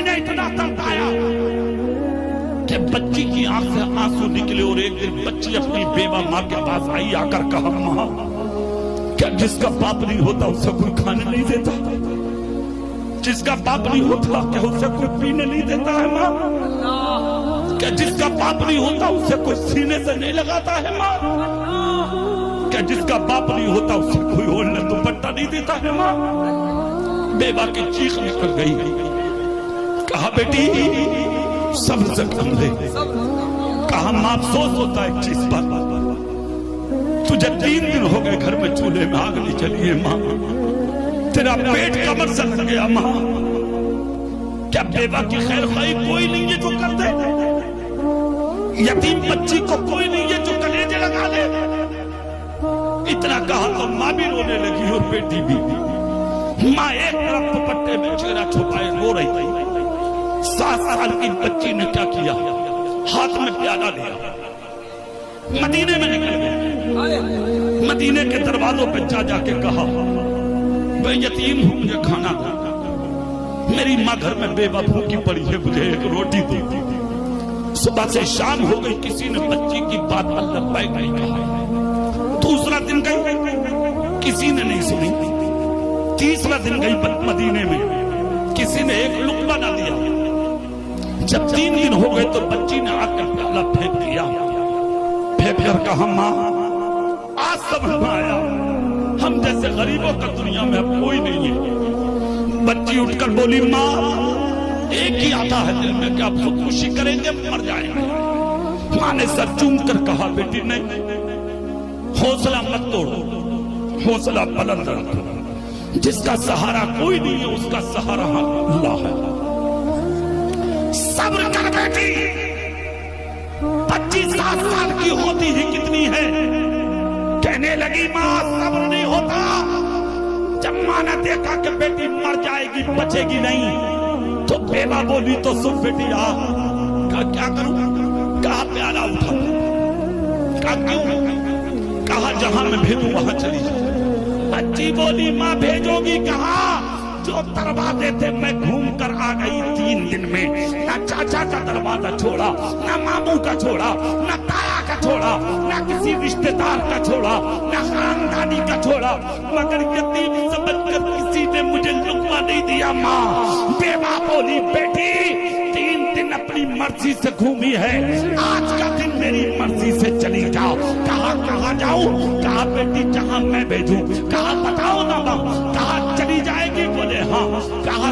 بیٹی نے اتنا تڑپایا کہ بچی کی آنکھ سے آنسو نکلے، اور ایک دن بچی اپنی بیوہ ماں کے پاس آئی، آ کر کہا ماں کیا جس کا باپ نہیں ہوتا اسے کوئی کھانے نہیں دیتا؟ جس کا باپ نہیں ہوتا کیا اسے کوئی پینے نہیں دیتا ہے ماں؟ کیا جس کا باپ نہیں ہوتا اسے کوئی سینے سے نہیں لگاتا ہے ماں؟ کیا جس کا باپ نہیں ہوتا اسے کوئی اوڑھنا دوپٹہ نہیں دیتا ہے ماں؟ بیوہ کی چیخ نکل گئی، کہا بیٹی صبر سے کم لے، کہا ماں افسوس ہوتا ہے ایک چیز پر، تجھے 3 دن ہو گئے گھر میں چولہے میں آگ نہیں چلی ہے ماں، تیرا پیٹ کمر سے لگ گیا ماں، کیا بیوہ کی خیر خواہی کوئی نہیں ہے جو کر دے؟ یتیم بچی کو کوئی نہیں ہے جو کلیجے لگا دے؟ اتنا کہا تو ماں بھی رونے لگی اور بیٹی بھی۔ ماں ایک طرف دوپٹے میں چہرہ چھپائے رو رہی تھی۔ 7 سال کی بچی نے کیا کیا؟ ہاتھ میں پیالہ لیا، مدینے میں نکل گئے، مدینے کے دروازوں پہ جا کے کہا میں یتیم ہوں، مجھے کھانا دو، میری ماں گھر میں بیوہ بھوکی پڑی ہے، مجھے ایک روٹی دو۔ صبح سے شام ہو گئی، کسی نے بچی کی بات اللہ پائے نہیں کہا۔ دوسرا دن گئی، کسی نے نہیں سنی۔ تیسرا دن گئی مدینے میں، کسی نے ایک لقمہ نہ دیا۔ جب 3 دن ہو گئے تو بچی نے آ کر پیالہ پھینک دیا، پھینک کر کہا ماں آج سمجھ میں آیا ہم جیسے غریبوں کا دنیا میں اب کوئی نہیں ہے۔ بچی اٹھ کر بولی ماں ایک ہی آتا ہے دل میں کہ آپ خودکشی کریں گے، مر جائیں گے۔ ماں نے سر چوم کر کہا بیٹی نہیں، حوصلہ مت توڑو، حوصلہ بلند رکھو، جس کا سہارا کوئی نہیں ہے اس کا سہارا اللہ ہے۔ صبر کر بیٹی، 25 سال کی ہوتی ہی کتنی ہے؟ کہنے لگی ماں صبر نہیں ہوتا۔ جب ماں نے دیکھا کہ بیٹی مر جائے گی، بچے گی نہیں، تو بیوہ بولی تو سن بیٹی آ، کہا کیا کروں؟ کہا پیالہ اٹھا، کہا کیوں؟ کہا جہاں میں بھیجوں وہاں چلی جائے۔ بچی بولی ماں بھیجو گی کہاں؟ جو دروازے تھے میں گھوم کر آ گئی 3 دن میں، نہ چاچا کا دروازہ چھوڑا، نہ ماموں کا چھوڑا، نہ تایا کا چھوڑا، نہ کسی رشتہ دار کا چھوڑا، نہ خاندانی کا چھوڑا، مگر یتیم سمجھ کر کسی نے مجھے لقمہ نہیں دیا ماں۔ بیوہ بولی بیٹی 3 دن اپنی مرضی سے گھومی ہے، آج کا دن میری مرضی سے چلی جاؤ۔ کہا کہاں جاؤں؟ کہا بیٹی جہاں میں بھیجوں۔ کہا بتاؤ نا ماں، کہا چلی جائے گی؟ بولے ہاں۔ کہا